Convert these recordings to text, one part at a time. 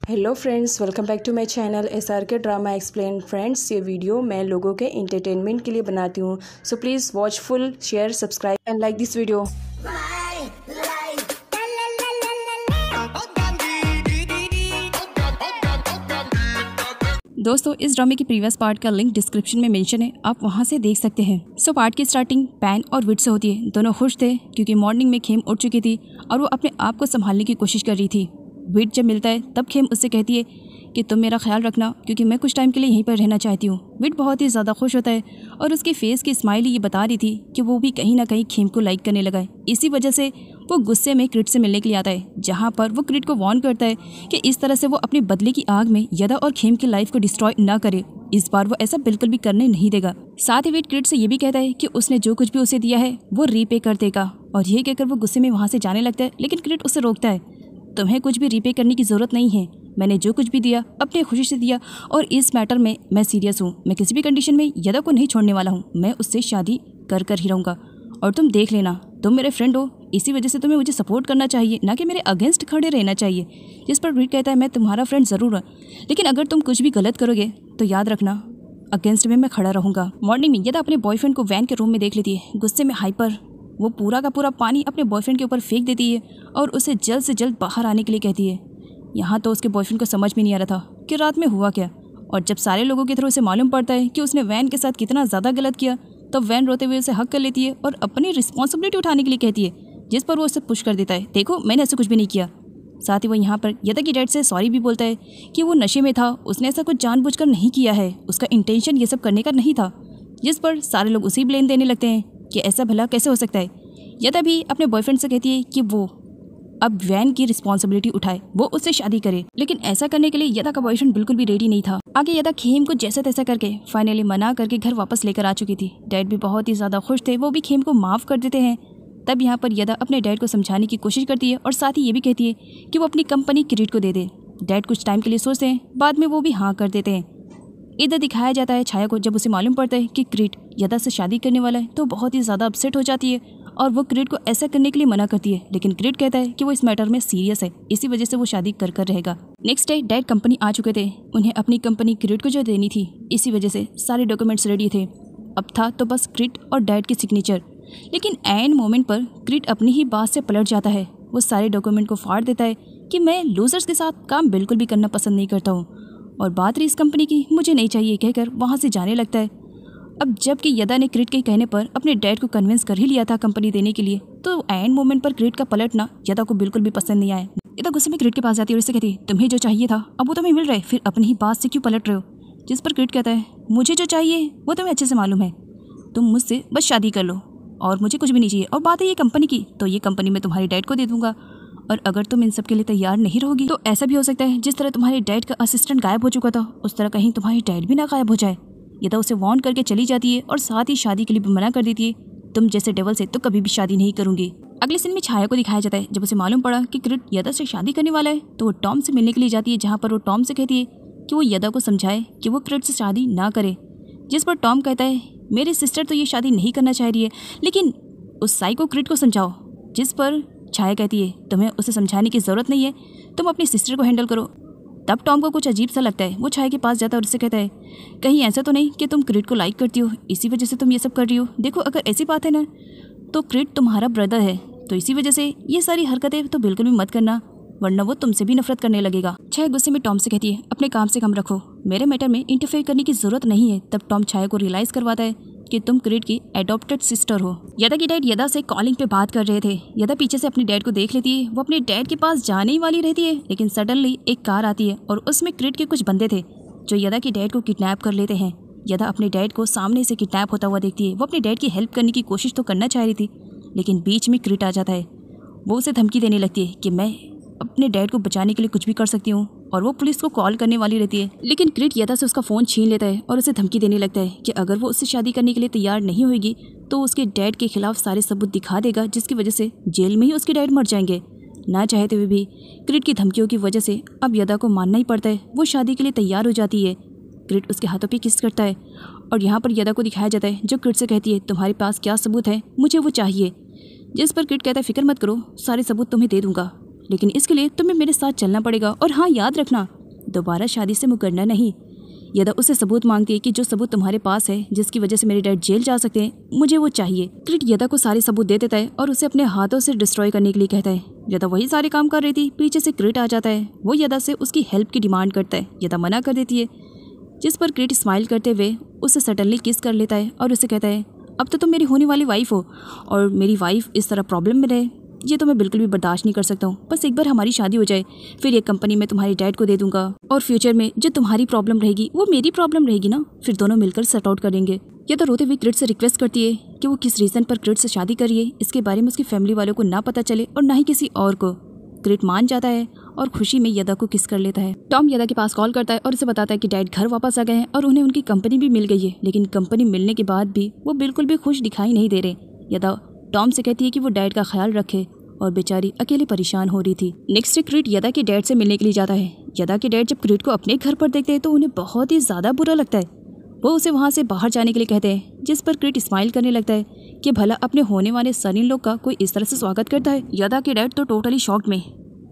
Hello friends, welcome back to my channel SRK drama explain. Friends, ये video मैं लोगों के एंटरटेनमेंट के लिए बनाती हूँ, so please watch full, share, subscribe and like this video. दोस्तों, इस ड्रामे की प्रीवियस पार्ट का लिंक डिस्क्रिप्शन में मेंशन है, आप वहां से देख सकते हैं। सो पार्ट की स्टार्टिंग पैन और विट से होती है। दोनों खुश थे क्योंकि मॉर्निंग में खेम उठ चुकी थी और वो अपने आप को संभालने की कोशिश कर रही थी। विट जब मिलता है तब खेम उससे कहती है कि तुम मेरा ख्याल रखना क्योंकि मैं कुछ टाइम के लिए यहीं पर रहना चाहती हूँ। विट बहुत ही ज़्यादा खुश होता है और उसके फेस की स्माइल ये बता रही थी कि वो भी कहीं ना कहीं खेम को लाइक करने लगा है। इसी वजह से वो गुस्से में क्रिट से मिलने के लिए आता है, जहाँ पर वो क्रिट को वार्न करता है कि इस तरह से वो अपने बदले की आग में यदा और खेम की लाइफ को डिस्ट्रॉय ना करे। इस बार वो ऐसा बिल्कुल भी करने नहीं देगा। साथ ही विट क्रिट से ये भी कहता है कि उसने जो कुछ भी उसे दिया है वो रीपे कर देगा, और ये कहकर वो गुस्से में वहाँ से जाने लगता है। लेकिन क्रिट उसे रोकता है, तुम्हें कुछ भी रीपे करने की ज़रूरत नहीं है, मैंने जो कुछ भी दिया अपने खुशी से दिया और इस मैटर में मैं सीरियस हूँ। मैं किसी भी कंडीशन में यदा को नहीं छोड़ने वाला हूँ, मैं उससे शादी कर कर ही रहूँगा। और तुम देख लेना, तुम मेरे फ्रेंड हो, इसी वजह से तुम्हें मुझे सपोर्ट करना चाहिए, ना कि मेरे अगेंस्ट खड़े रहना चाहिए। जिस पर विट कहता है मैं तुम्हारा फ्रेंड ज़रूर हूँ, लेकिन अगर तुम कुछ भी गलत करोगे तो याद रखना अगेंस्ट में मैं खड़ा रहूँगा। मॉर्निंग में यदा अपने बॉयफ्रेंड को वैन के रूम में देख लेती है। गुस्से में हाइपर वो पूरा का पूरा पानी अपने बॉयफ्रेंड के ऊपर फेंक देती है और उसे जल्द से जल्द बाहर आने के लिए कहती है। यहाँ तो उसके बॉयफ्रेंड को समझ में नहीं आ रहा था कि रात में हुआ क्या, और जब सारे लोगों के थ्रू उसे मालूम पड़ता है कि उसने वैन के साथ कितना ज़्यादा गलत किया, तो वैन रोते हुए उसे हक कर लेती है और अपनी रिस्पॉन्सिबिलिटी उठाने के लिए कहती है, जिस पर वो उसे पुश कर देता है, देखो मैंने ऐसा कुछ भी नहीं किया। साथ ही वो यहाँ पर यदा की डैड से सॉरी भी बोलता है कि वो नशे में था, उसने ऐसा कुछ जानबूझकर नहीं किया है, उसका इंटेंशन ये सब करने का नहीं था। जिस पर सारे लोग उसी ब्लेम देने लगते हैं कि ऐसा भला कैसे हो सकता है। यदा भी अपने बॉयफ्रेंड से कहती है कि वो अब वैन की रिस्पॉन्सिबिलिटी उठाए, वो उससे शादी करे, लेकिन ऐसा करने के लिए यदा का बॉयफ्रेंड बिल्कुल भी रेडी नहीं था। आगे यदा खेम को जैसा तैसा करके फाइनली मना करके घर वापस लेकर आ चुकी थी। डैड भी बहुत ही ज़्यादा खुश थे, वो भी खेम को माफ़ कर देते हैं। तब यहाँ पर यदा अपने डैड को समझाने की कोशिश करती है और साथ ही ये भी कहती है कि वो अपनी कंपनी क्रिट को दे दे। डैड कुछ टाइम के लिए सोचते हैं, बाद में वो भी हाँ कर देते हैं। इधर दिखाया जाता है छाया को, जब उसे मालूम पड़ता है कि क्रिट यदा से शादी करने वाला है तो बहुत ही ज़्यादा अपसेट हो जाती है और वो क्रिट को ऐसा करने के लिए मना करती है। लेकिन क्रिट कहता है कि वो इस मैटर में सीरियस है, इसी वजह से वो शादी कर कर रहेगा। नेक्स्ट डे डैड कंपनी आ चुके थे, उन्हें अपनी कंपनी क्रिट को जो देनी थी, इसी वजह से सारे डॉक्यूमेंट्स रेडी थे। अब था तो बस क्रिट और डैड की सिग्नेचर। लेकिन एंड मोमेंट पर क्रिट अपनी ही बात से पलट जाता है। वो सारे डॉक्यूमेंट को फाड़ देता है कि मैं लूजर्स के साथ काम बिल्कुल भी करना पसंद नहीं करता हूँ, और बात रही इस कंपनी की, मुझे नहीं चाहिए कहकर वहाँ से जाने लगता है। अब जबकि यदा ने क्रिट के कहने पर अपने डैड को कन्विंस कर ही लिया था कंपनी देने के लिए, तो एंड मोमेंट पर क्रिट का पलटना यदा को बिल्कुल भी पसंद नहीं आया। यदा गुस्से में क्रिट के पास जाती है और इससे कहती है, तुम्हें जो चाहिए था अब वो तुम्हें मिल रहा है, फिर अपनी ही बात से क्यों पलट रहे हो। जिस पर क्रिट कहता है, मुझे जो चाहिए वो तुम्हें अच्छे से मालूम है, तुम मुझसे बस शादी कर लो और मुझे कुछ भी नहीं चाहिए। और बात है ये कंपनी की, तो ये कंपनी मैं तुम्हारे डैड को दे दूंगा, और अगर तुम इन सब के लिए तैयार नहीं रहोगी तो ऐसा भी हो सकता है जिस तरह तुम्हारे डैड का असिस्टेंट गायब हो चुका था, उस तरह कहीं तुम्हारे डैड भी ना गायब हो जाए। यदा उसे वार्न करके चली जाती है और साथ ही शादी के लिए भी मना कर देती है, तुम जैसे डेवल से तो कभी भी शादी नहीं करूंगी। अगले सीन में छाया को दिखाया जाता है। जब उसे मालूम पड़ा कि क्रिट यदा से शादी करने वाला है तो वो टॉम से मिलने के लिए जाती है, जहाँ पर वो टॉम से कहती है कि वो यदा को समझाए कि वो क्रिट से शादी ना करे। जिस पर टॉम कहता है, मेरी सिस्टर तो ये शादी नहीं करना चाह रही है, लेकिन उस साइको क्रिट को समझाओ। जिस पर छाया कहती है, तुम्हें उसे समझाने की ज़रूरत नहीं है, तुम अपनी सिस्टर को हैंडल करो। तब टॉम को कुछ अजीब सा लगता है, वो छाया के पास जाता है और उससे कहता है, कहीं ऐसा तो नहीं कि तुम क्रिट को लाइक करती हो, इसी वजह से तुम ये सब कर रही हो। देखो अगर ऐसी बात है ना, तो क्रिट तुम्हारा ब्रदर है, तो इसी वजह से ये सारी हरकतें तो बिल्कुल भी मत करना, वरना वो तुमसे भी नफरत करने लगेगा। छाया गुस्से में टॉम से कहती है, अपने काम से काम रखो, मेरे मैटर में इंटरफेयर करने की ज़रूरत नहीं है। तब टॉम छाया को रियलाइज़ करवाता है कि तुम क्रिट की एडॉप्टेड सिस्टर हो। यदा की डैड यदा से कॉलिंग पे बात कर रहे थे। यदा पीछे से अपने डैड को देख लेती है, वो अपने डैड के पास जाने ही वाली रहती है, लेकिन सडनली एक कार आती है और उसमें क्रिट के कुछ बंदे थे जो यदा के डैड को किडनैप कर लेते हैं। यदा अपने डैड को सामने से किडनैप होता हुआ देखती है। वो अपने डैड की हेल्प करने की कोशिश तो करना चाह रही थी, लेकिन बीच में क्रिट आ जाता है। वो उसे धमकी देने लगती है कि मैं अपने डैड को बचाने के लिए कुछ भी कर सकती हूँ, और वो पुलिस को कॉल करने वाली रहती है। लेकिन क्रिट यदा से उसका फ़ोन छीन लेता है और उसे धमकी देने लगता है कि अगर वो उससे शादी करने के लिए तैयार नहीं होगी तो उसके डैड के खिलाफ सारे सबूत दिखा देगा, जिसकी वजह से जेल में ही उसके डैड मर जाएंगे। ना चाहते हुए भी क्रिट की धमकियों की वजह से अब यदा को मानना ही पड़ता है। वो शादी के लिए तैयार हो जाती है। क्रिट उसके हाथों पे किस करता है और यहाँ पर यदा को दिखाया जाता है, जो क्रिट से कहती है, तुम्हारे पास क्या सबूत है, मुझे वो चाहिए। जिस पर क्रिट कहता है, फिक्र मत करो, सारे सबूत तुम्हें दे दूंगा। लेकिन इसके लिए तुम्हें मेरे साथ चलना पड़ेगा, और हाँ याद रखना, दोबारा शादी से मुकरना नहीं। यदा उससे सबूत मांगती है कि जो सबूत तुम्हारे पास है जिसकी वजह से मेरे डैड जेल जा सकते हैं, मुझे वो चाहिए। क्रिट यदा को सारे सबूत दे देता है और उसे अपने हाथों से डिस्ट्रॉय करने के लिए कहता है। यदा वही सारे काम कर रही थी, पीछे से क्रिट आ जाता है। वो यदा से उसकी हेल्प की डिमांड करता है। यदा मना कर देती है, जिस पर क्रिट स्माइल करते हुए उसे सडनली किस कर लेता है और उसे कहता है, अब तो तुम मेरी होने वाली वाइफ हो और मेरी वाइफ इस तरह प्रॉब्लम में रहे, ये तो मैं बिल्कुल भी बर्दाश्त नहीं कर सकता हूँ। बस एक बार हमारी शादी हो जाए, फिर ये कंपनी मैं तुम्हारे डैड को दे दूंगा और फ्यूचर में जो तुम्हारी प्रॉब्लम रहेगी वो मेरी प्रॉब्लम रहेगी ना, फिर दोनों मिलकर सेट आउट करेंगे। ये तो रोते हुए क्रिट से रिक्वेस्ट करती है कि वो किस रीज़न पर क्रिट से शादी कर रही है, इसके बारे में उसकी फैमिली वालों को ना पता चले और ना ही किसी और को। क्रिट मान जाता है और खुशी में यदा को किस कर लेता है। टॉम यदा के पास कॉल करता है और उसे बताता है कि डैड घर वापस आ गए हैं और उन्हें उनकी कंपनी भी मिल गई है, लेकिन कंपनी मिलने के बाद भी वो बिल्कुल भी खुश दिखाई नहीं दे रहे। यदा टॉम से कहती है कि वो डैड का ख्याल रखे और बेचारी अकेले परेशान हो रही थी। नेक्स्ट डे क्रिट यदा के डैड से मिलने के लिए जाता है। यदा के डैड जब क्रिट को अपने घर पर देखते हैं तो उन्हें बहुत ही ज़्यादा बुरा लगता है। वो उसे वहाँ से बाहर जाने के लिए कहते हैं, जिस पर क्रिट स्माइल करने लगता है कि भला अपने होने वाले सन इन लॉ का कोई इस तरह से स्वागत करता है। यदा के डैड तो टोटली शॉक्ड में।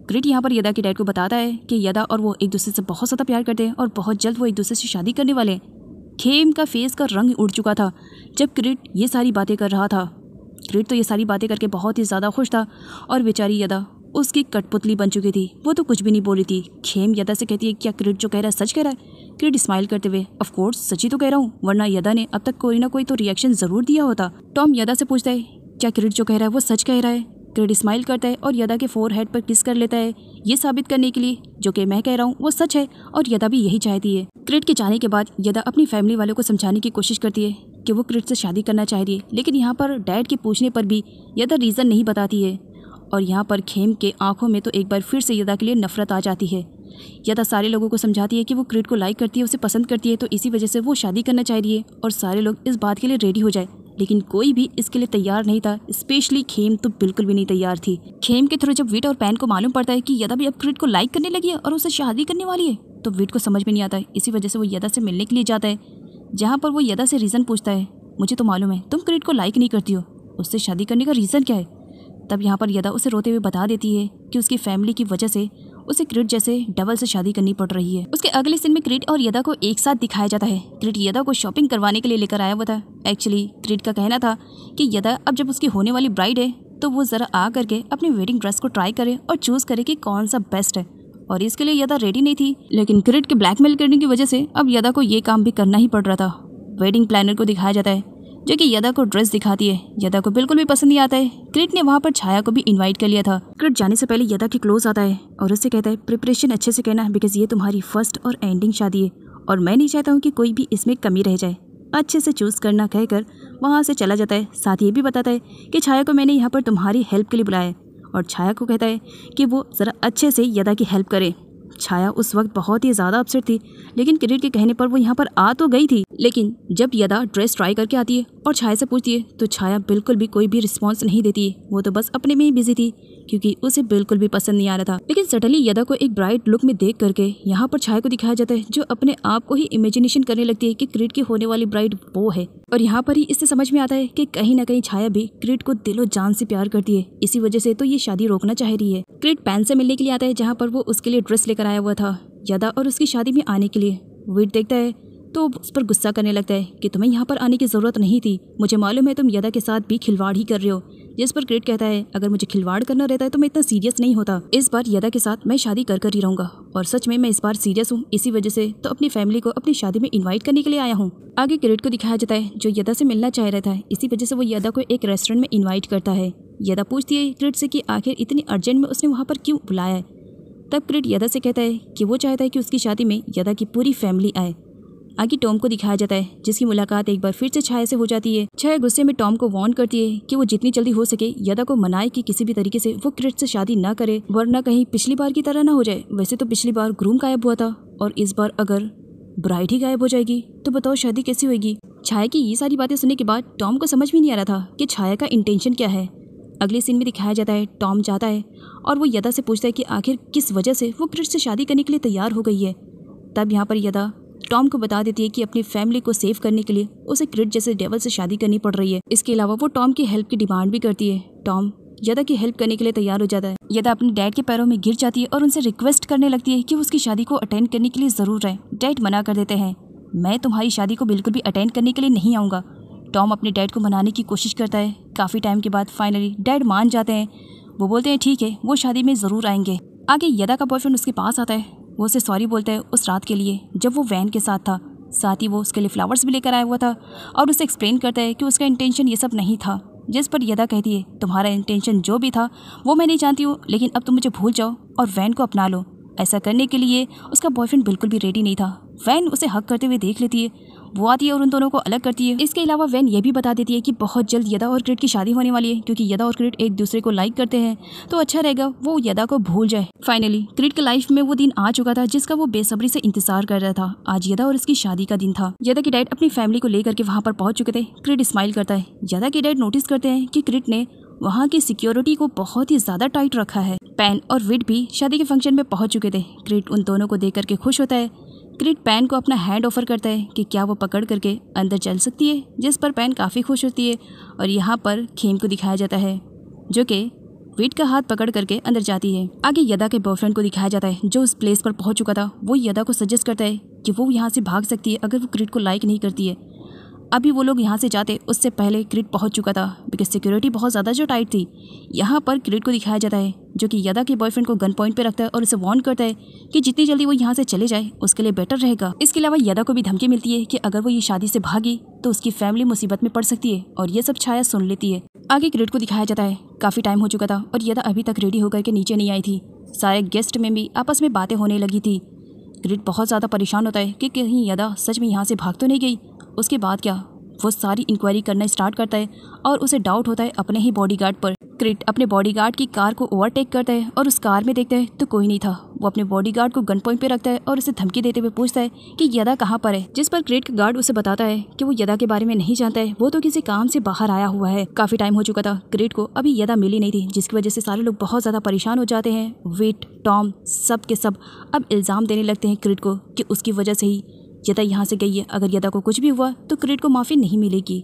क्रिट यहाँ पर यदा के डैड को बताता है कि यदा और वो एक दूसरे से बहुत ज़्यादा प्यार करते हैं और बहुत जल्द वो एक दूसरे से शादी करने वाले हैं। खेम का फेस का रंग उड़ चुका था जब क्रिट ये सारी बातें कर रहा था। क्रिट तो ये सारी बातें करके बहुत ही ज़्यादा खुश था और बेचारी यदा उसकी कठपुतली बन चुकी थी। वो तो कुछ भी नहीं बोली थी। खेम यदा से कहती है, क्या क्रिट जो कह रहा है सच कह रहा है? क्रिट स्माइल करते हुए, ऑफ कोर्स सच ही तो कह रहा हूँ, वरना यदा ने अब तक कोई ना कोई तो रिएक्शन ज़रूर दिया होता। टॉम यदा से पूछता है, क्या क्रिट जो कह रहा है वो सच कह रहा है? क्रिट स्माइल करता है और यदा के फोरहेड पर किस कर लेता है, ये साबित करने के लिए जो कि मैं कह रहा हूँ वो सच है और यदा भी यही चाहती है। क्रिट के जाने के बाद यदा अपनी फैमिली वालों को समझाने की कोशिश करती है कि वो क्रिट से शादी करना चाह रही है, लेकिन यहाँ पर डैड के पूछने पर भी यदा रीज़न नहीं बताती है। और यहाँ पर खेम के आंखों में तो एक बार फिर से यदा के लिए नफरत आ जाती है। यदा सारे लोगों को समझाती है कि वो क्रिट को लाइक करती है, उसे पसंद करती है, तो इसी वजह से वो शादी करना चाह रही है और सारे लोग इस बात के लिए रेडी हो जाए, लेकिन कोई भी इसके लिए तैयार नहीं था। स्पेशली खेम तो बिल्कुल भी नहीं तैयार थी। खेम के थ्रू जब विट और पैन को मालूम पड़ता है कि यदा भी अब क्रिट को लाइक करने लगी है और उससे शादी करने वाली है, तो विट को समझ में नहीं आता है। इसी वजह से वो यदा से मिलने के लिए जाता है, जहाँ पर वो यदा से रीज़न पूछता है, मुझे तो मालूम है तुम क्रिट को लाइक नहीं करती हो, उससे शादी करने का रीज़न क्या है? तब यहाँ पर यदा उसे रोते हुए बता देती है कि उसकी फैमिली की वजह से उसे क्रिट जैसे डबल से शादी करनी पड़ रही है। उसके अगले सीन में क्रिट और यदा को एक साथ दिखाया जाता है। क्रिट यदा को शॉपिंग करवाने के लिए लेकर आया हुआ था। एक्चुअली क्रिट का कहना था कि यदा अब जब उसकी होने वाली ब्राइड है तो वो ज़रा आ करके अपनी वेडिंग ड्रेस को ट्राई करे और चूज़ करे कि कौन सा बेस्ट है, और इसके लिए यदा रेडी नहीं थी। लेकिन क्रिट के ब्लैकमेल करने की वजह से अब यदा को ये काम भी करना ही पड़ रहा था। वेडिंग प्लानर को दिखाया जाता है जो कि यदा को ड्रेस दिखाती है। यदा को बिल्कुल भी पसंद नहीं आता है। क्रिट ने वहाँ पर छाया को भी इनवाइट कर लिया था। क्रिट जाने से पहले यदा के क्लोज आता है और उससे कहता है, प्रिपरेशन अच्छे से करना, बिकॉज ये तुम्हारी फर्स्ट और एंडिंग शादी है और मैं नहीं चाहता हूँ कि कोई भी इसमें कमी रह जाए, अच्छे से चूज़ करना कहकर वहाँ से चला जाता है। साथ ही ये भी बताता है कि छाया को मैंने यहाँ पर तुम्हारी हेल्प के लिए बुलाया है, और छाया को कहता है कि वो ज़रा अच्छे से यदा की हेल्प करे। छाया उस वक्त बहुत ही ज़्यादा अपसेट थी, लेकिन क्रिट के कहने पर वो यहाँ पर आ तो गई थी। लेकिन जब यदा ड्रेस ट्राई करके आती है और छाया से पूछती है तो छाया बिल्कुल भी कोई भी रिस्पॉन्स नहीं देती है। वो तो बस अपने में ही बिजी थी क्योंकि उसे बिल्कुल भी पसंद नहीं आ रहा था। लेकिन सडनली यदा को एक ब्राइट लुक में देख करके यहाँ पर छाया को दिखाया जाता है, जो अपने आप को ही इमेजिनेशन करने लगती है कि क्रिट की होने वाली ब्राइड वो है। और यहाँ पर ही इससे समझ में आता है कि कहीं ना कहीं छाया भी क्रिट को दिलो जान से प्यार करती है, इसी वजह से तो ये शादी रोकना चाह रही है। क्रिट पैन से मिलने के लिए आता है, जहाँ पर वो उसके लिए ड्रेस लेकर आया हुआ था यदा और उसकी शादी में आने के लिए। विट देखता है तो उस पर गुस्सा करने लगता है कि तुम्हें यहाँ पर आने की ज़रूरत नहीं थी, मुझे मालूम है तुम यदा के साथ भी खिलवाड़ ही कर रहे हो। जिस पर क्रिट कहता है, अगर मुझे खिलवाड़ करना रहता है तो मैं इतना सीरियस नहीं होता, इस बार यदा के साथ मैं शादी कर ही रहूँगा, और सच में मैं इस बार सीरियस हूँ, इसी वजह से तो अपनी फैमिली को अपनी शादी में इन्वाइट करने के लिए आया हूँ। आगे क्रिट को दिखाया जाता है जो यदा से मिलना चाह रहा था, इसी वजह से वो यदा को एक रेस्टोरेंट में इन्वाइट करता है। यदा पूछती है क्रिट से कि आखिर इतनी अर्जेंट में उसने वहाँ पर क्यों बुलाया है। तब क्रिट यदा से कहता है कि वो चाहता है कि उसकी शादी में यदा की पूरी फैमिली आए। आगे टॉम को दिखाया जाता है, जिसकी मुलाकात एक बार फिर से छाया से हो जाती है। छाया गुस्से में टॉम को वार्न करती है कि वो जितनी जल्दी हो सके यदा को मनाए कि किसी भी तरीके से वो क्रिट से शादी ना करे, वरना कहीं पिछली बार की तरह ना हो जाए। वैसे तो पिछली बार ग्रूम गायब हुआ था और इस बार अगर ब्राइड ही गायब हो जाएगी तो बताओ शादी कैसी होगी। छाया की ये सारी बातें सुनने के बाद टॉम को समझ में नहीं आ रहा था कि छाया का इंटेंशन क्या है। अगले सीन में दिखाया जाता है टॉम जाता है और वो यदा से पूछता है कि आखिर किस वजह से वो क्रिट से शादी करने के लिए तैयार हो गई है। तब यहाँ पर यदा टॉम को बता देती है कि अपनी फैमिली को सेव करने के लिए उसे क्रिट जैसे डेवल से शादी करनी पड़ रही है। इसके अलावा वो टॉम की हेल्प की डिमांड भी करती है। टॉम यदा की हेल्प करने के लिए तैयार हो जाता है। यदा अपने डैड के पैरों में गिर जाती है और उनसे रिक्वेस्ट करने लगती है कि वो उसकी शादी को अटेंड करने के लिए ज़रूर आए। डैड मना कर देते हैं, मैं तुम्हारी शादी को बिल्कुल भी अटेंड करने के लिए नहीं आऊँगा। टॉम अपने डैड को मनाने की कोशिश करता है। काफ़ी टाइम के बाद फाइनली डैड मान जाते हैं। वो बोलते हैं ठीक है, वो शादी में ज़रूर आएंगे। आगे यदा का बॉयफ्रेंड उसके पास आता है। वो उसे सॉरी बोलता है उस रात के लिए जब वो वैन के साथ था। साथ ही वो उसके लिए फ्लावर्स भी लेकर आया हुआ था और उसे एक्सप्लेन करता है कि उसका इंटेंशन ये सब नहीं था। जिस पर यदा कहती है, तुम्हारा इंटेंशन जो भी था वो मैं नहीं जानती हूँ, लेकिन अब तुम मुझे भूल जाओ और वैन को अपना लो। ऐसा करने के लिए उसका बॉयफ्रेंड बिल्कुल भी रेडी नहीं था। वैन उसे हक करते हुए देख लेती है। वो आती है और उन दोनों को अलग करती है। इसके अलावा वैन ये भी बता देती है कि बहुत जल्द यदा और क्रिट की शादी होने वाली है, क्योंकि यदा और क्रिट एक दूसरे को लाइक करते हैं, तो अच्छा रहेगा वो यदा को भूल जाए। फाइनली क्रिट की लाइफ में वो दिन आ चुका था जिसका वो बेसब्री से इंतजार कर रहा था। आज यदा और इसकी शादी का दिन था। यदा के डैड अपनी फैमिली को लेकर के वहाँ पर पहुंच चुके थे। क्रिट स्माइल करता है। यदा के डैड नोटिस करते हैं कि क्रिट ने वहाँ की सिक्योरिटी को बहुत ही ज्यादा टाइट रखा है। पैन और विड भी शादी के फंक्शन में पहुंच चुके थे। क्रिट उन दोनों को देख करके खुश होता है। क्रिट पैन को अपना हैंड ऑफर करता है कि क्या वो पकड़ करके अंदर चल सकती है, जिस पर पैन काफ़ी खुश होती है। और यहाँ पर खेम को दिखाया जाता है जो कि विड का हाथ पकड़ करके अंदर जाती है। आगे यदा के बॉयफ्रेंड को दिखाया जाता है जो उस प्लेस पर पहुंच चुका था। वो यदा को सजेस्ट करता है कि वो यहाँ से भाग सकती है अगर वो क्रिट को लाइक नहीं करती है। अभी वो लोग यहाँ से जाते उससे पहले क्रिट पहुंच चुका था, बिकॉज सिक्योरिटी बहुत ज़्यादा जो टाइट थी। यहाँ पर क्रिट को दिखाया जाता है जो कि यदा के बॉयफ्रेंड को गन पॉइंट पे रखता है और उसे वार्न करता है कि जितनी जल्दी वो यहाँ से चले जाए उसके लिए बेटर रहेगा। इसके अलावा यदा को भी धमकी मिलती है कि अगर वो ये शादी से भागी तो उसकी फैमिली मुसीबत में पड़ सकती है, और ये सब छाया सुन लेती है। आगे क्रिट को दिखाया जाता है काफ़ी टाइम हो चुका था और यदा अभी तक रेडी होकर के नीचे नहीं आई थी। सारे गेस्ट में भी आपस में बातें होने लगी थी। क्रिट बहुत ज़्यादा परेशान होता है कि कहीं यदा सच में यहाँ से भाग तो नहीं गई। उसके बाद क्या, वो सारी इंक्वायरी करना स्टार्ट करता है और उसे डाउट होता है अपने ही बॉडीगार्ड पर। क्रिट अपने बॉडीगार्ड की कार को ओवरटेक करता है और उस कार में देखता है तो कोई नहीं था। वो अपने बॉडीगार्ड को गन पॉइंट पे रखता है और उसे धमकी देते हुए पूछता है कि यदा कहाँ पर है, जिस पर क्रिट का गार्ड उसे बताता है कि वो यदा के बारे में नहीं जानता है, वो तो किसी काम से बाहर आया हुआ है। काफी टाइम हो चुका था। क्रिट को अभी यदा मिली नहीं थी, जिसकी वजह से सारे लोग बहुत ज्यादा परेशान हो जाते हैं। विट, टॉम सब के सब अब इल्जाम देने लगते हैं क्रिट को कि उसकी वजह से ही यदा यहाँ से गई है। अगर यदा को कुछ भी हुआ तो क्रिट को माफ़ी नहीं मिलेगी।